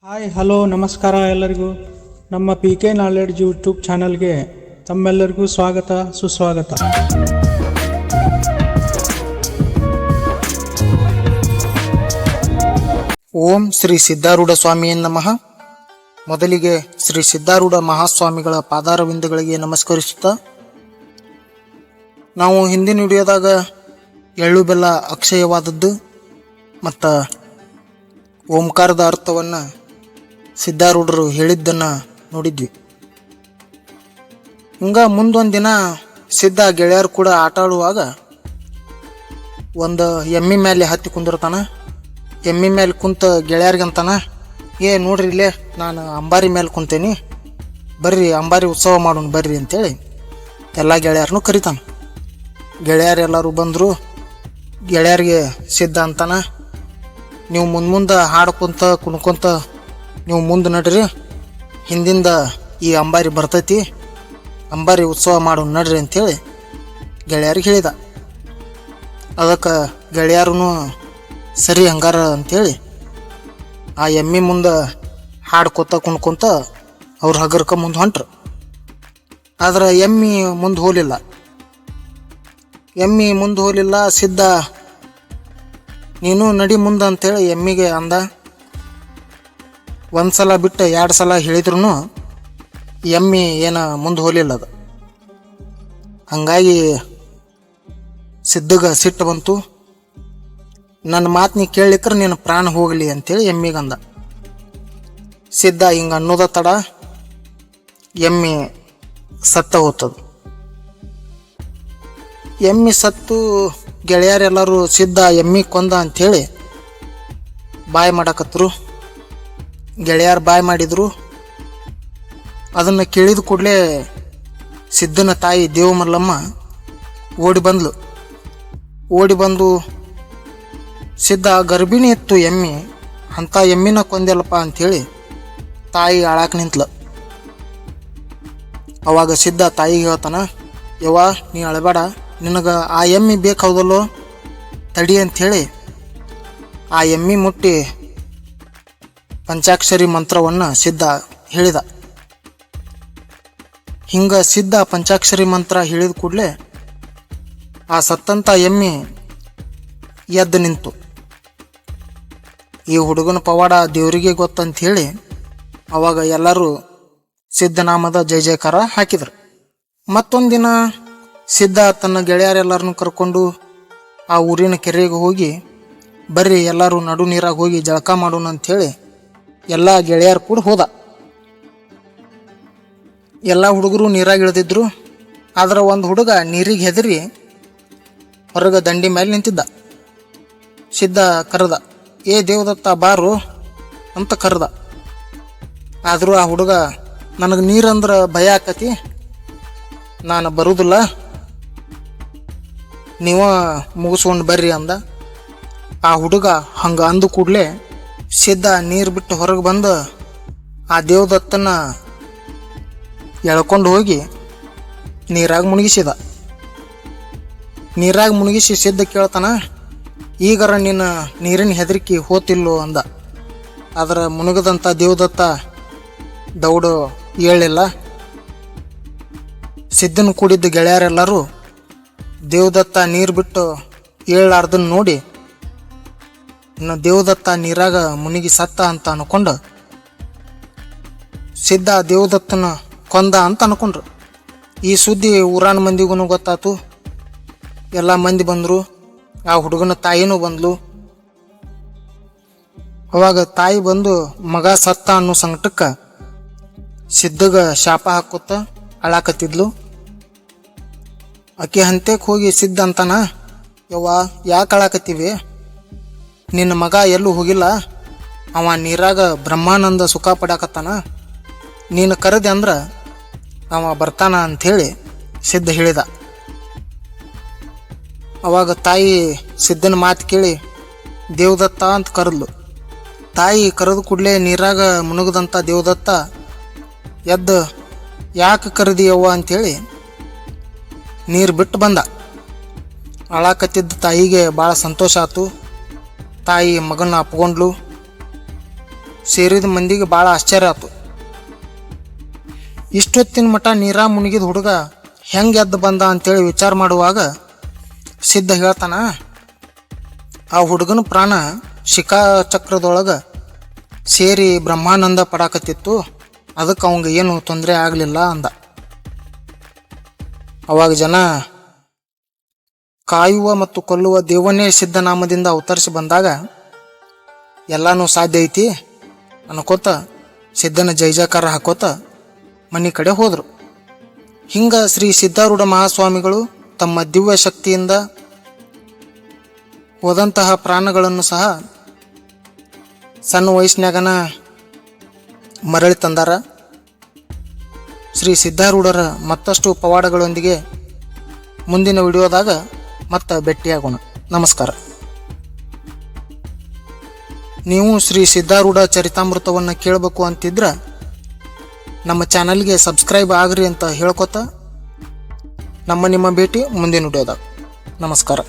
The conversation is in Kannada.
ಹಾಯ್ ಹಲೋ ನಮಸ್ಕಾರ ಎಲ್ಲರಿಗೂ. ನಮ್ಮ ಪಿ ಕೆ ನಾಲೆಡ್ಜ್ ಯೂಟ್ಯೂಬ್ ಚಾನಲ್ಗೆ ತಮ್ಮೆಲ್ಲರಿಗೂ ಸ್ವಾಗತ ಸುಸ್ವಾಗತ. ಓಂ ಶ್ರೀ ಸಿದ್ಧಾರೂಢ ಸ್ವಾಮಿಯೇ ನಮಃ. ಮೊದಲಿಗೆ ಶ್ರೀ ಸಿದ್ಧಾರೂಢ ಮಹಾಸ್ವಾಮಿಗಳ ಪಾದಾರವಿಂದಗಳಿಗೆ ನಮಸ್ಕರಿಸುತ್ತಾ, ನಾವು ಹಿಂದಿನ ವಿಡಿಯೋದಾಗ ಎಳ್ಳು ಬೆಲ್ಲ ಅಕ್ಷಯವಾದದ್ದು ಮತ್ತು ಓಂಕಾರದ ಅರ್ಥವನ್ನು ಸಿದ್ಧಾರೂಢರು ಹೇಳಿದ್ದನ್ನು ನೋಡಿದ್ವಿ. ಮುಂದೊಂದು ದಿನ ಸಿದ್ಧ ಗೆಳೆಯರು ಕೂಡ ಆಟ ಆಡುವಾಗ ಒಂದು ಎಮ್ಮಿ ಮೇಲೆ ಹತ್ತಿ ಕುಂದಿರ್ತಾನ. ಎಮ್ಮಿ ಮೇಲೆ ಕುಂತ ಗೆಳೆಯರಿಗಂತಾನ, ನೋಡ್ರಿ ಇಲ್ಲೇ ನಾನು ಅಂಬಾರಿ ಮೇಲೆ ಕುಂತೇನಿ, ಬರ್ರಿ ಅಂಬಾರಿ ಉತ್ಸವ ಮಾಡೋಣ ಬರ್ರಿ ಅಂತೇಳಿ ಎಲ್ಲ ಗೆಳೆಯರನ್ನು ಕರಿತಾನ. ಗೆಳೆಯರೆಲ್ಲರೂ ಬಂದರು. ಗೆಳೆಯರಿಗೆ ಸಿದ್ಧ ಅಂತಾನ, ನೀವು ಮುಂದೆ ಹಾಡ್ಕೊಂತ ಕುಣ್ಕೊಂತ ನೀವು ಮುಂದೆ ನಡ್ರಿ, ಹಿಂದಿಂದ ಈ ಅಂಬಾರಿ ಬರ್ತೈತಿ, ಅಂಬಾರಿ ಉತ್ಸವ ಮಾಡೋಣ ನಡ್ರಿ ಅಂತೇಳಿ ಗೆಳೆಯರಿಗೆ ಹೇಳಿದ. ಅದಕ್ಕೆ ಗೆಳೆಯರೂ ಸರಿ ಹಂಗಾರ ಅಂಥೇಳಿ ಆ ಎಮ್ಮಿ ಮುಂದೆ ಹಾಡ್ಕೊತ ಕುಣ್ಕೊತ ಅವ್ರ ಹಗರ್ಕ ಮುಂದೆ ಹೊಂಟ್ರು. ಆದ್ರೆ ಎಮ್ಮಿ ಮುಂದೆ ಹೋಗಲಿಲ್ಲ. ಸಿದ್ಧ ನೀನು ನಡಿ ಮುಂದೆ ಅಂತೇಳಿ ಎಮ್ಮಿಗೆ ಅಂದ. ಒಂದು ಸಲ ಬಿಟ್ಟು 2 ಸಲ ಹೇಳಿದ್ರು ಎಮ್ಮಿ ಮುಂದೆ ಹೋಗಲಿಲ್ಲ. ಅದು ಹಂಗಾಗಿ ಸಿದ್ಧಗೆ ಸಿಟ್ಟು ಬಂತು. ನನ್ನ ಮಾತು ನೀ ಕೇಳಲಿಕ್ರೆ ನೀನು ಪ್ರಾಣ ಹೋಗಲಿ ಅಂತೇಳಿ ಎಮ್ಮಿಗಂದ. ಸಿದ್ಧ ಹಿಂಗೆ ಅನ್ನೋದ ತಡ ಎಮ್ಮಿ ಸತ್ತ ಹೋಗ್ತದ. ಎಮ್ಮಿ ಸತ್ತು ಗೆಳೆಯರೆಲ್ಲರೂ ಸಿದ್ಧ ಎಮ್ಮಿ ಕೊಂದ ಅಂಥೇಳಿ ಬಾಯ್ ಮಾಡಕತ್ತರು. ಗೆಳೆಯರು ಬಾಯ್ ಮಾಡಿದ್ರು. ಅದನ್ನು ಕೇಳಿದ ಕೂಡಲೇ ಸಿದ್ಧನ ತಾಯಿ ದೇವಮಲ್ಲಮ್ಮ ಓಡಿ ಬಂದು ಸಿದ್ಧ ಗರ್ಭಿಣಿ ಇತ್ತು ಎಮ್ಮಿ, ಅಂಥ ಎಮ್ಮಿನ ಕೊಂದೆಲ್ಲಪ್ಪ ಅಂಥೇಳಿ ತಾಯಿ ಆಳಾಕ ನಿಂತ್ಲು. ಅವಾಗ ಸಿದ್ಧ ತಾಯಿಗೆ ಹೇಳ್ತಾನ, ಯವ್ವ ನೀ ಅಳಬೇಡ, ನಿನಗೆ ಆ ಎಮ್ಮಿ ಬೇಕಾದಲ್ಲೋ ತಡಿ ಅಂಥೇಳಿ ಆ ಎಮ್ಮಿ ಮುಟ್ಟಿ ಪಂಚಾಕ್ಷರಿ ಮಂತ್ರವನ್ನು ಸಿದ್ಧ ಹೇಳಿದ. ಹಿಂಗೆ ಸಿದ್ಧ ಪಂಚಾಕ್ಷರಿ ಮಂತ್ರ ಹೇಳಿದ ಕೂಡಲೇ ಆ ಸತ್ತಂಥ ಎಮ್ಮಿ ಎದ್ದು ನಿಂತು. ಈ ಹುಡುಗನ ಪವಾಡ ದೇವರಿಗೆ ಗೊತ್ತಂಥೇಳಿ ಅವಾಗ ಎಲ್ಲರೂ ಸಿದ್ಧನಾಮದ ಜಯ ಜಯಕಾರ ಹಾಕಿದರು. ಮತ್ತೊಂದು ದಿನ ಸಿದ್ಧ ತನ್ನ ಗೆಳೆಯರೆಲ್ಲರನ್ನು ಕರ್ಕೊಂಡು ಆ ಊರಿನ ಕೆರೆಗೆ ಹೋಗಿ ಬರ್ರಿ ಎಲ್ಲರೂ ನಡು ನೀರಾಗ ಹೋಗಿ ಜಳಕ ಮಾಡೋಣ ಅಂಥೇಳಿ ಎಲ್ಲ ಗೆಳೆಯರು ಕೂಡ ಹೋದ. ಎಲ್ಲ ಹುಡುಗರು ನೀರಾಗಿ ಇಳಿದಿದ್ರು. ಆದ್ರೆ ಒಂದು ಹುಡುಗ ನೀರಿಗೆ ಹೆದರಿ ಹೊರಗೆ ದಂಡಿ ಮೇಲೆ ನಿಂತಿದ್ದ. ಸಿದ್ಧ ಕರೆದ, ದೇವದತ್ತ ಬಾರು ಅಂತ ಕರೆದ. ಆದರೂ ಆ ಹುಡುಗ ನನಗೆ ನೀರಂದ್ರೆ ಭಯ ಆಕತಿ, ನಾನು ಬರುವುದಿಲ್ಲ, ನೀವು ಮುಗಿಸ್ಕೊಂಡು ಬರ್ರಿ ಅಂದ. ಆ ಹುಡುಗ ಹಂಗೆ ಅಂದು ಕೂಡಲೇ ಸಿದ್ಧ ನೀರು ಬಿಟ್ಟು ಹೊರಗೆ ಬಂದು ಆ ದೇವದತ್ತನ ಎಳ್ಕೊಂಡು ಹೋಗಿ ನೀರಾಗ ಮುಳುಗಿಸಿ ಸಿದ್ಧ ಕೇಳ್ತಾನ, ಈಗರ ನಿನ್ನ ನೀರಿನ ಹೆದರಿಕೆ ಹೋತಿಲ್ಲೋ ಅಂದ. ಆದ್ರೆ ಮುಳುಗದಂಥ ದೇವದತ್ತ ದೌಡು ಏಳಿಲ್ಲ. ಸಿದ್ಧನ ಕೂಡಿದ್ದ ಗೆಳೆಯರೆಲ್ಲರೂ ದೇವದತ್ತ ನೀರು ಬಿಟ್ಟು ಏಳಾರ್ದನ್ನು ನೋಡಿ ಇನ್ನು ದೇವದತ್ತ ನೀರಾಗ ಮುಳುಗಿ ಸತ್ತ ಅಂತ ಅನ್ಕೊಂಡು ಸಿದ್ಧ ದೇವದತ್ತನ ಕೊಂದ ಅಂತ ಅನ್ಕೊಂಡ್ರು. ಈ ಸುದ್ದಿ ಊರಾನ ಮಂದಿಗೂ ಗೊತ್ತಾತು. ಎಲ್ಲ ಮಂದಿ ಬಂದರು. ಆ ಹುಡುಗನ ತಾಯಿನೂ ಬಂದ್ಲು. ಅವಾಗ ತಾಯಿ ಬಂದು ಮಗ ಸತ್ತ ಅನ್ನೋ ಸಂಕಟಕ್ಕೆ ಸಿದ್ಧಗ ಶಾಪ ಹಾಕೋತ ಅಳಾಕತ್ತಿದ್ಲು. ಆಕೆ ಹಂತಕ್ಕೆ ಹೋಗಿ ಸಿದ್ಧ ಅಂತಾನ, ಯವ್ವ ಯಾಕೆ ಅಳಾಕತ್ತೀವಿ, ನಿನ್ನ ಮಗ ಎಲ್ಲೂ ಹೋಗಿಲ್ಲ, ಅವ ನೀರಾಗ ಬ್ರಹ್ಮಾನಂದ ಸುಖ ಪಡಾಕತ್ತಾನ, ನೀನು ಕರೆದೆ ಅಂದ್ರೆ ಅವ ಬರ್ತಾನ ಅಂಥೇಳಿ ಸಿದ್ಧ ಹೇಳಿದ. ಅವಾಗ ತಾಯಿ ಸಿದ್ಧನ ಮಾತು ಕೇಳಿ ದೇವದತ್ತ ಅಂತ ಕರೆದ್ಲು. ತಾಯಿ ಕರೆದು ಕೂಡಲೇ ನೀರಾಗ ಮುಳುಗದಂಥ ದೇವದತ್ತ ಎದ್ದು ಯಾಕೆ ಕರೆದಿಯವ್ವ ಅಂಥೇಳಿ ನೀರು ಬಿಟ್ಟು ಬಂದ. ಅಳಾಕತ್ತಿದ್ದ ತಾಯಿಗೆ ಭಾಳ ಸಂತೋಷ ಆಯ್ತು. ತಾಯಿ ಮಗನ ಅಪ್ಕೊಂಡ್ಲು. ಸೇರಿದ ಮಂದಿಗೆ ಭಾಳ ಆಶ್ಚರ್ಯ ಆಯ್ತು. ಇಷ್ಟೊತ್ತಿನ ಮಠ ನೀರಾ ಮುಳುಗಿದ ಹುಡುಗ ಹೆಂಗೆ ಎದ್ದು ಬಂದ ಅಂತೇಳಿ ವಿಚಾರ ಮಾಡುವಾಗ ಸಿದ್ಧ ಹೇಳ್ತಾನ, ಆ ಹುಡುಗನ ಪ್ರಾಣ ಶಿಖಾಚಕ್ರದೊಳಗೆ ಸೇರಿ ಬ್ರಹ್ಮಾನಂದ ಪಡಾಕತ್ತಿತ್ತು, ಅದಕ್ಕೆ ಅವಂಗೆ ಏನು ತೊಂದರೆ ಆಗಲಿಲ್ಲ ಅಂದ. ಅವಾಗ ಜನ ಕಾಯುವ ಮತ್ತು ಕೊಲ್ಲುವ ದೇವನೇ ಸಿದ್ಧನಾಮದಿಂದ ಅವತರಿಸಿ ಬಂದಾಗ ಎಲ್ಲನೂ ಸಾಧ್ಯ ಐತಿ ಅನ್ಕೋತ ಸಿದ್ಧನ ಜೈಜಾಕಾರ ಹಾಕೋತ ಮನೆ ಕಡೆ ಹೋದರು. ಹಿಂಗೆ ಶ್ರೀ ಸಿದ್ಧಾರೂಢ ಮಹಾಸ್ವಾಮಿಗಳು ತಮ್ಮ ದಿವ್ಯ ಶಕ್ತಿಯಿಂದ ಹೋದಂತಹ ಪ್ರಾಣಗಳನ್ನು ಸಹ ಸಣ್ಣ ವಯಸ್ಸಿನಾಗನ ಮರಳಿ ತಂದಾರ. ಶ್ರೀ ಸಿದ್ಧಾರೂಢರ ಮತ್ತಷ್ಟು ಪವಾಡಗಳೊಂದಿಗೆ ಮುಂದಿನ ವಿಡಿಯೋದಾಗ ಮತ್ತೆ ಭೇಟಿಯಾಗೋಣ. ನಮಸ್ಕಾರ. ನೀವು ಶ್ರೀ ಸಿದ್ಧಾರೂಢ ಚರಿತಾಮೃತವನ್ನು ಕೇಳಬೇಕು ಅಂತಿದ್ರೆ ನಮ್ಮ ಚಾನಲ್ಗೆ ಸಬ್ಸ್ಕ್ರೈಬ್ ಆಗ್ರಿ ಅಂತ ಹೇಳ್ಕೊತ ನಿಮ್ಮ ಭೇಟಿ ಮುಂದಿನ ವಿಡಿಯೋದಾಗ. ನಮಸ್ಕಾರ.